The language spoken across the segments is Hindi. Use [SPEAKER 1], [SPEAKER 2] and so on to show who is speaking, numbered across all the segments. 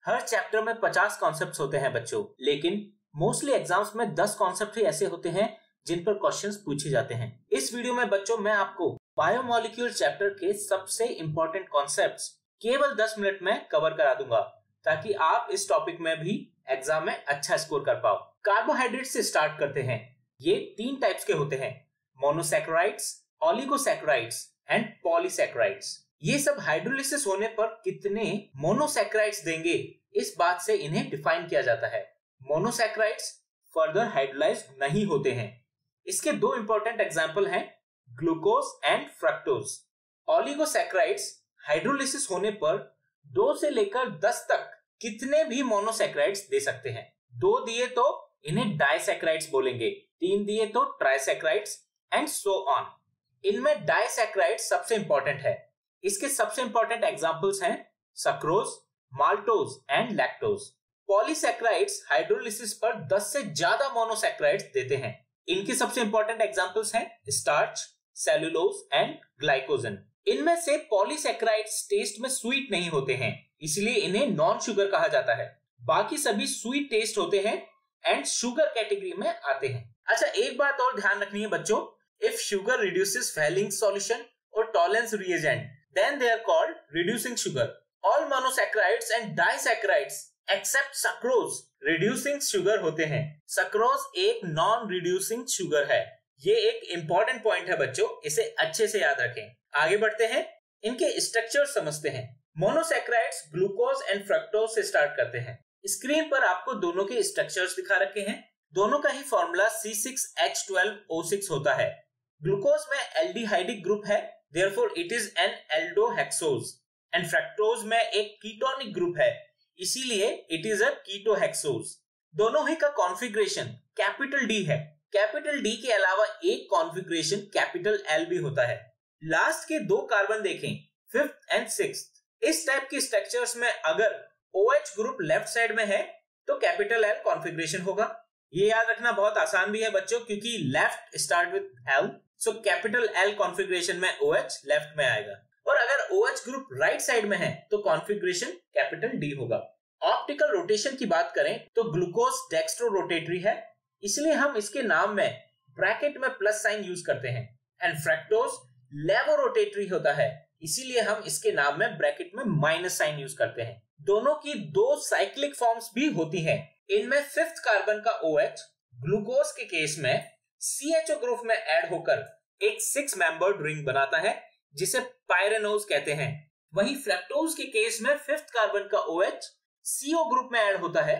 [SPEAKER 1] हर चैप्टर में 50 कॉन्सेप्ट्स होते हैं बच्चों, लेकिन मोस्टली एग्जाम्स में 10 कॉन्सेप्ट ही ऐसे होते हैं जिन पर क्वेश्चंस पूछे जाते हैं। इस वीडियो में बच्चों मैं आपको बायोमोलिक्यूल चैप्टर के सबसे इंपॉर्टेंट कॉन्सेप्ट्स केवल 10 मिनट में कवर करा दूंगा, ताकि आप इस टॉपिक में भी एग्जाम में अच्छा स्कोर कर पाओ। कार्बोहाइड्रेट से स्टार्ट करते हैं। ये 3 टाइप्स के होते हैं, मोनोसैकेराइड्स, ओलिगोसैकेराइड्स एंड पॉलीसैकेराइड्स। ये सब हाइड्रोलिसिस होने पर कितने मोनोसैकेराइड्स देंगे, इस बात से इन्हें डिफाइन किया जाता है। मोनोसैकेराइड्स फर्दर हाइड्रोलाइज नहीं होते हैं। इसके 2 इंपॉर्टेंट एग्जांपल हैं, glucose and fructose. Oligosaccharides hydrolysis होने पर 2 से लेकर 10 तक कितने भी मोनोसैकेराइड्स दे सकते हैं। 2 दिए तो इन्हें डाइसैकेराइड्स बोलेंगे, 3 दिए तो ट्राइसैकेराइड्स एंड सो ऑन। इनमें डाइसैकेराइड्स सबसे इंपॉर्टेंट है। इसके सबसे इंपॉर्टेंट एग्जांपल्स हैं sucrose, maltose and lactose. Polysaccharides hydrolysis पर 10 से ज्यादा मोनोसैकेराइड्स देते हैं। इनके सबसे इंपॉर्टेंट एग्जांपल्स हैं स्टार्च, सेलुलोज एंड ग्लाइकोजन। इनमें से पॉलीसैकेराइड्स टेस्ट में स्वीट नहीं होते हैं, इसलिए इन्हें नॉन शुगर कहा जाता है। बाकी सभी स्वीट टेस्ट होते हैं एंड शुगर कैटेगरी में आते हैं। अच्छा, एक बात और ध्यान रखनी है बच्चों, if sugar reduces Fehling solution और Tollens reagent, then they are called reducing sugar. All monosaccharides and disaccharides except sucrose reducing sugar होते हैं। sucrose एक non reducing sugar है। ये एक important point है बच्चों, इसे अच्छे से याद रखें। आगे बढ़ते हैं, इनके स्ट्रक्चर समझते हैं। मोनोसैकेराइड्स ग्लूकोज एंड फ्रक्टोज से स्टार्ट करते हैं। स्क्रीन पर आपको दोनों के स्ट्रक्चर्स दिखा रखे हैं। दोनों का ही फॉर्मूला C6H12O6 होता है। ग्लूकोज में एल्डिहाइडिक ग्रुप है, therefore it is an aldohexose, and fructose में एक कीटोनिक ग्रुप है, इसीलिए it is a ketohexose। दोनों ही का कॉन्फ़िगरेशन कैपिटल डी है। कैपिटल डी के अलावा एक कॉन्फ़िगरेशन कैपिटल एल भी होता है। लास्ट के 2 कार्बन देखें, 5th एंड 6th। इस टाइप के स्ट्रक्चर्स में अगर OH ग्रुप लेफ्ट साइड में है तो कैपिटल एल कॉन्फ़िगरेशन होगा। ये याद रखना बहुत आसान भी है बच्चों, क्योंकि left start with L, so capital L configuration में OH लेफ्ट में आएगा। और अगर OH ग्रुप राइट साइड में है तो कॉन्फ़िगरेशन कैपिटल डी होगा। ऑप्टिकल रोटेशन की बात करें तो ग्लूकोज डेक्स्ट्रो रोटेटरी है, इसलिए हम इसके नाम में ब्रैकेट में प्लस साइन यूज करते हैं। एंड फ्रक्टोज लेवो रोटेटरी होता है, इसीलिए हम इसके नाम में ब्रैकेट में माइनस साइन यूज करते हैं। दोनों की 2 साइक्लिक फॉर्म्स भी होती हैं। इनमें 5th कार्बन का OH ग्लूकोज के केस में CHO ग्रुप में ऐड होकर एक 6 मेंबर्ड रिंग बनाता है, जिसे पायरेनोज कहते हैं। वहीं फ्रक्टोज के केस में 5th कार्बन का OH CO ग्रुप में ऐड होता है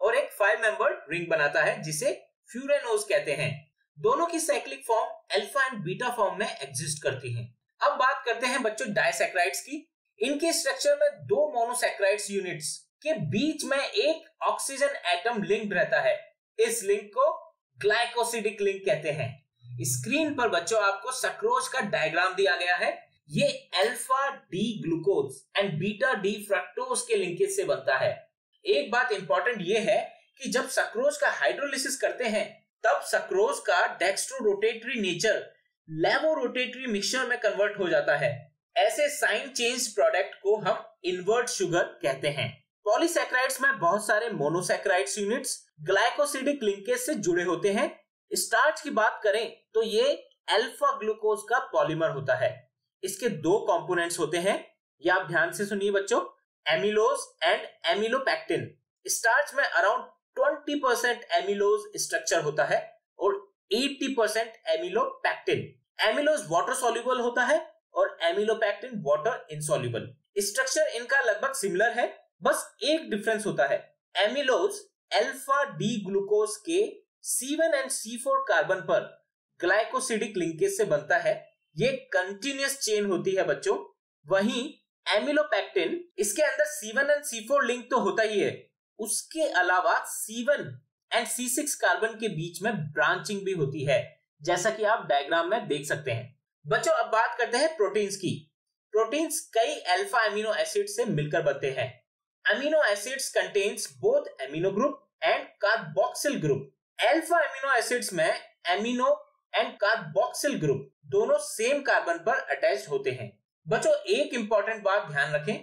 [SPEAKER 1] और एक 5 मेंबर्ड रिंग बनाता है, जिसे फ्यूरेनोज कहते हैं। दोनों की cyclic form alpha and beta form में एग्जिस्ट करती हैं। अब बात करते हैं बच्चों डाइसैकेराइड्स की। इनके स्ट्रक्चर में 2 मोनोसैकेराइड्स यूनिट्स के बीच में एक ऑक्सीजन एटम लिंक्ड रहता है। इस लिंक को ग्लाइकोसिडिक लिंक कहते हैं। स्क्रीन पर बच्चों आपको सक्रोज का डायग्राम दिया गया है। ये alpha D glucose and beta D fructose के लिंकेज से बनता है। एक बात इंपॉर्टेंट ये है कि जब सक्रोज का हाइड्रोलिसिस करते हैं तब सक्रोज का डेक्स्ट्रो रोटेटरी नेचर लेवो रोटेटरी मिक्सचर में कन्वर्ट हो जाता है। ऐसे साइन चेंज प्रोडक्ट को हम इनवर्ट शुगर कहते हैं। पॉलीसैकेराइड्स में बहुत सारे मोनोसैकेराइड्स यूनिट्स ग्लाइकोसिडिक लिंकेज से जुड़े होते हैं। स्टार्च की बात करें तो ये अल्फा ग्लूकोज का पॉलीमर होता है। इसके 2 कंपोनेंट्स होते हैं, ये आप ध्यान से सुनिए बच्चों, एमिलोज एंड एमिलोपैक्टिन। स्टार्च में अराउंड 20% एमिलोज स्ट्रक्चर होता है और 80% एमिलोपैक्टिन। एमिलोज वाटर सॉल्युबल होता है और एमिलोपैक्टिन वाटर इनसॉल्युबल। स्ट्रक्चर इनका लगभग सिमिलर है, बस एक डिफरेंस होता है। एमिलोज अल्फा डी ग्लूकोज के C1 एंड C4 कार्बन पर ग्लाइकोसिडिक लिंकेज से बनता है। ये कंटिन्यूअस चेन होती है बच्चों। वहीं एमिलोपैक्टिन, इसके अंदर C1 एंड C4 लिंक तो होता ही है, उसके अलावा C1 एंड C6 कार्बन के बीच में ब्रांचिंग भी होती है, जैसा कि आप डायग्राम में देख सकते हैं। बच्चों अब बात करते हैं प्रोटीन्स की। प्रोटीन्स कई अल्फा अमीनो एसिड से मिलकर बनते हैं। Amino acids contains both amino group and carboxyl group. Alpha amino acids में अमीनो एंड कार्बोक्सिल ग्रुप दोनों सेम कार्बन पर अटैच्ड होते हैं। बच्चों एक इंपॉर्टेंट बात ध्यान रखें,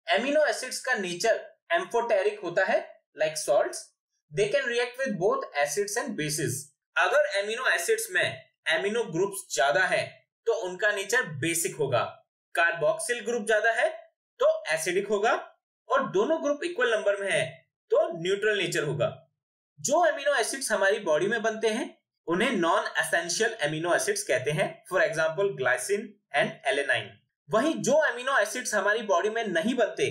[SPEAKER 1] अमीनो एसिड्स का नेचर एम्फोटेरिक होता है like salts, they can react with both acids and bases. अगर एमिनो एसिड्स में एमिनो ग्रुप्स ज्यादा है तो उनका नेचर बेसिक होगा, कार्बोक्सिल ग्रुप ज्यादा है तो एसिडिक होगा, और दोनों ग्रुप इक्वल नंबर में है तो न्यूट्रल नेचर होगा। जो एमिनो एसिड्स हमारी बॉडी में बनते हैं उन्हें नॉन एसेंशियल एमिनो एसिड्स कहते हैं, for example glycine and alanine. वहीं जो एमिनो एसिड्स हमारी बॉडी में नहीं बनते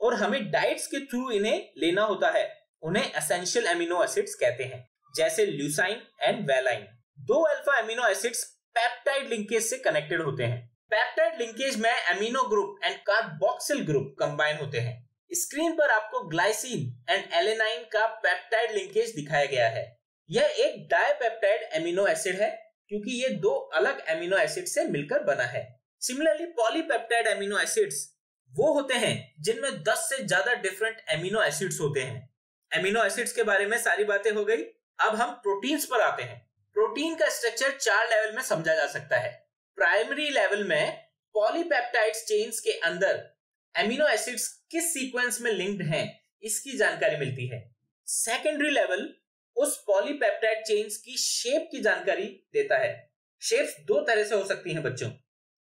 [SPEAKER 1] और हमें डाइट्स के थ्रू इन्हें लेना होता है उन्हें एसेंशियल एमिनो एसिड्स कहते हैं, जैसे ल्यूसाइन एंड वेलाइन। दो alpha amino acids peptide linkage से कनेक्टेड होते हैं। पेप्टाइड लिंकेज में amino group and carboxyl group combine होते हैं। स्क्रीन पर आपको ग्लाइसिन एंड एलेनाइन का पेप्टाइड लिंकेज दिखाया गया है। यह एक डाइपेप्टाइड एमिनो एसिड है क्योंकि ये दो अलग एमिनो एसिड से मिलकर बना है। सिमिलरली पॉलीपेप्टाइड एमिनो एसिड्स वो होते हैं जिनमें 10 से ज्यादा डिफरेंट एमिनो एसिड्स होते हैं। एमिनो एसिड्स के बारे में सारी बातें हो गई, अब हम प्रोटीन्स पर आते हैं। प्रोटीन का स्ट्रक्चर 4 लेवल में समझा जा सकता है। प्राइमरी लेवल में पॉलीपेप्टाइड्स चेन्स के अंदर एमिनो एसिड्स किस सीक्वेंस में लिंक्ड हैं इसकी जानकारी मिलती है। सेकेंडरी लेवल उस पॉलीपेप्टाइड चेन्स की शेप की जानकारी देता है। शेप्स दो तरह से हो सकती हैं बच्चों,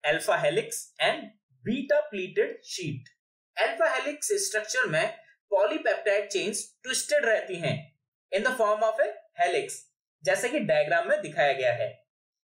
[SPEAKER 1] alpha helix and beta pleated sheet. Alpha helix structure में पॉलीपेप्टाइड चेन्स ट्विस्टेड रहती हैं in the form of A helix, जैसे कि डायग्राम में दिखाया गया है।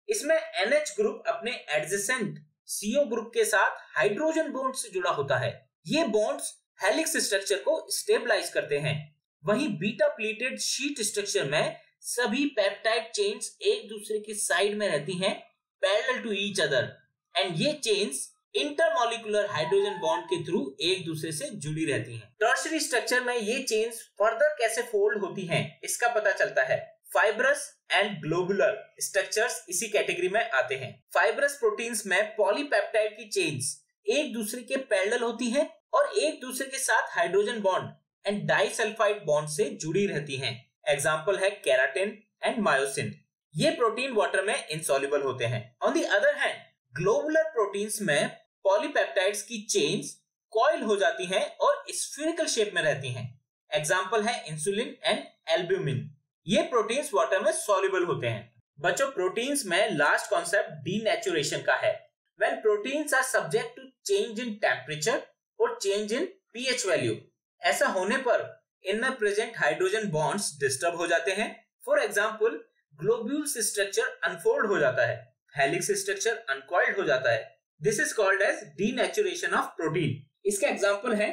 [SPEAKER 1] इसमें NH ग्रुप अपने एडजेसेंट CO ग्रुप के साथ हाइड्रोजन बॉन्ड से जुड़ा होता है। ये बॉन्ड्स हेलिक्स स्ट्रक्चर को स्टेबलाइज करते हैं। वहीं बीटा प्लीटेड शीट स्ट्रक्चर में सभी पेप्टाइड चेन्स एक दूसरे की साइड में रहती हैं, parallel to each other, and ये चेन्स इंटरमॉलिक्यूलर हाइड्रोजन बॉन्ड के थ्रू एक दूसरे से जुड़ी रहती हैं। टर्शियरी स्ट्रक्चर में ये चेन्स फर्दर कैसे फोल्ड होती हैं इसका पता चलता है। फाइब्रस एंड ग्लोबुलर स्ट्रक्चर्स इसी कैटेगरी में आते हैं। फाइब्रस प्रोटीन्स में पॉलीपेप्टाइड की चेन्स एक दूसरे के पैरेलल होती हैं और एक दूसरे के साथ hydrogen bond and disulphide bond से जुड़ी रहती हैं। एग्जांपल है केराटिन एंड मायोसिन। ये प्रोटीन वाटर में इनसॉल्युबल होते हैं। On the other hand globular proteins में पॉलीपेप्टाइड्स की चेन्स कॉइल हो जाती हैं और स्फीरिकल शेप में रहती हैं। एग्जांपल है इंसुलिन एंड एल्ब्यूमिन। ये प्रोटीन्स वाटर में सॉल्युबल होते हैं। बच्चों, प्रोटीन्स में लास्ट कॉन्सेप्ट डीनेचुरेशन का है। When proteins are subject to change in temperature और चेंज इन pH वैल्यू, ऐसा होने पर इनमें प्रेजेंट हाइड्रोजन बॉन्ड्स डिस्टर्ब हो जाते हैं। For example globules structure unfold हो जाता है, हेलिक्स स्ट्रक्चर अनकॉइल्ड हो जाता है। This is called as denaturation of protein. इसके एग्जांपल है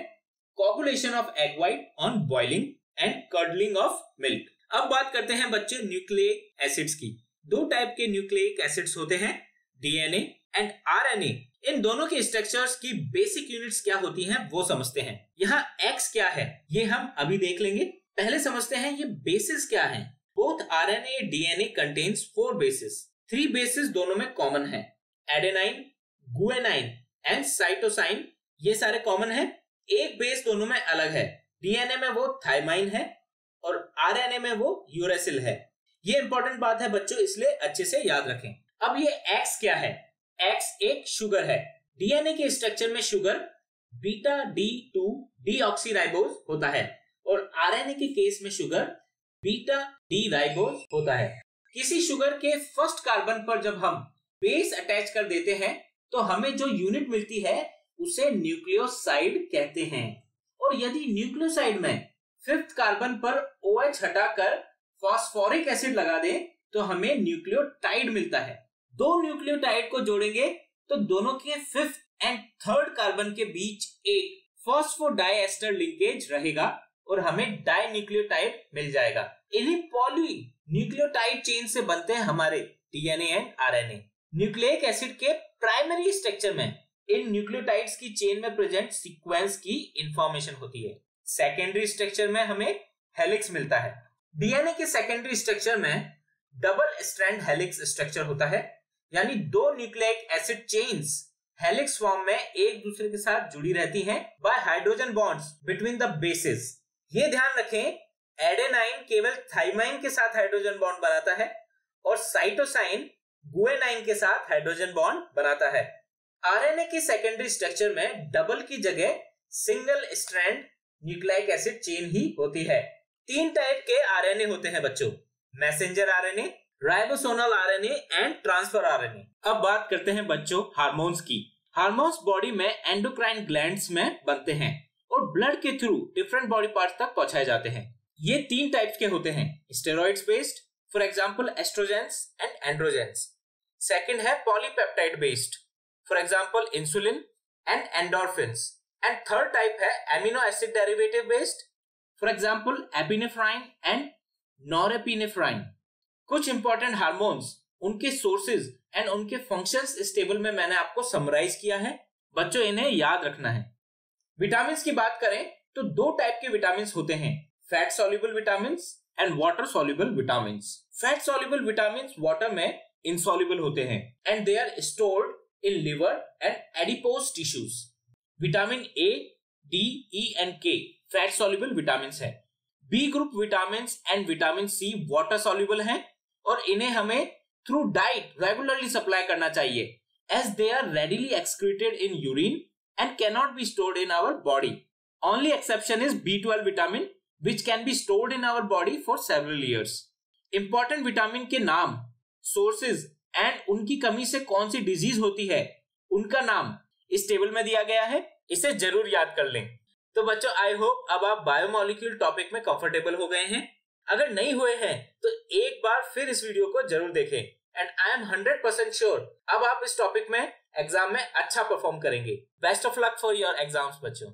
[SPEAKER 1] coagulation of egg white on boiling and curdling of milk. अब बात करते हैं बच्चे न्यूक्लिक एसिड्स की। दो टाइप के न्यूक्लिक एसिड्स होते हैं, डीएनए एंड आरएनए। इन दोनों के स्ट्रक्चर्स की बेसिक यूनिट्स क्या होती हैं वो समझते हैं। यहाँ एक्स क्या है ये हम अभी देख लेंगे। पहले समझते हैं ये बेसिस क्या है। Both RNA DNA contains 4 basis. 3 basis दोनों में कॉमन है, एडेनाइन, गुएनाइन एंड साइटोसाइन, ये सारे कॉमन है। एक बेस दोनों में अलग है, डीएनए में वो थाइमाइन है और आरएनए में वो यूरेसिल है। ये इंपॉर्टेंट बात है बच्चों, इसलिए अच्छे से याद रखें। अब ये एक्स क्या है? एक्स एक शुगर है। डीएनए के स्ट्रक्चर में शुगर बीटा D2 डीऑक्सीराइबोज होता है और आरएनए के केस में शुगर बीटा D राइबोज होता है। किसी शुगर के फर्स्ट कार्बन पर जब हम बेस अटैच कर देते हैं तो हमें जो यूनिट मिलती है उसे न्यूक्लियोसाइड कहते हैं। और यदि न्यूक्लियोसाइड में 5th कार्बन पर OH हटाकर फास्फोरिक एसिड लगा दें तो हमें न्यूक्लियोटाइड मिलता है। दो न्यूक्लियोटाइड को जोड़ेंगे तो दोनों के 5th एंड 3rd कार्बन के बीच एक फॉस्फोडाइएस्टर लिंकेज रहेगा और हमें डाई न्यूक्लियोटाइड मिल जाएगा। इन्हीं पॉली न्यूक्लियोटाइड चेन से बनते हैं हमारे DNA and RNA. Nucleic acid के प्राइमरी स्ट्रक्चर में इन न्यूक्लियोटाइड्स की चेन में प्रेजेंट सीक्वेंस की इंफॉर्मेशन होती है। सेकेंडरी स्ट्रक्चर में हमें हेलिक्स मिलता है। डीएनए के सेकेंडरी स्ट्रक्चर में डबल स्ट्रैंड हेलिक्स स्ट्रक्चर होता है, यानी दो nucleic acid chains helix form में एक दूसरे के साथ जुड़ी रहती हैं bye hydrogen bonds between the bases. ये ध्यान रखें, एडेनाइन केवल थाइमाइन के साथ हाइड्रोजन बॉन्ड बनाता है और साइटोसाइन गुएनाइन के साथ हाइड्रोजन बॉन्ड बनाता है। आरएनए के सेकेंडरी स्ट्रक्चर में डबल की जगह single strand nucleic acid chain ही होती है। 3 टाइप के आरएनए होते हैं बच्चों, messenger RNA, ribosomal RNA and transfer RNA. अब बात करते हैं बच्चों हार्मोन्स की। हार्मोन्स बॉडी में एंडोक्राइन ग्लैंड्स में बनते हैं और ब्लड के थ्रू डिफरेंट बॉडी पार्ट्स तक पहुंचाए जाते हैं। ये 3 टाइप्स के होते हैं, steroids based, for example estrogens and androgens. Second है polypeptide based, for example insulin and endorphins. And third type है amino acid derivative based, for example epinephrine and norepinephrine. कुछ इंपॉर्टेंट हार्मोन्स, उनके सोर्सेज एंड उनके फंक्शंस इस टेबल में मैंने आपको समराइज किया है, बच्चों इन्हें याद रखना है। विटामिन्स की बात करें तो 2 टाइप के विटामिन्स होते हैं, fat soluble vitamins and water soluble vitamins. Fat soluble vitamins water में इनसॉल्युबल होते हैं and they are stored in liver and adipose tissues. Vitamin A, D, E and K fat soluble vitamins है। B group vitamins and vitamin C water soluble हैं और इन्हें हमें थ्रू डाइट रेगुलरली सप्लाई करना चाहिए as they are readily excreted in urine and cannot be stored in our body. Only exception is B12 vitamin which can be stored in our body for several years. Important vitamin के नाम, sources and उनकी कमी से कौन सी डिजीज होती है, उनका नाम इस टेबल में दिया गया है, इसे जरूर याद कर लें। तो बच्चों आई होप अब आप बायोमोलिक्यूल टॉपिक में कंफर्टेबल हो गए हैं। अगर नहीं हुए हैं तो एक बार फिर इस वीडियो को जरूर देखें एंड आई एम 100% श्योर अब आप इस टॉपिक में एग्जाम में अच्छा परफॉर्म करेंगे। Best of luck for your exams बच्चों।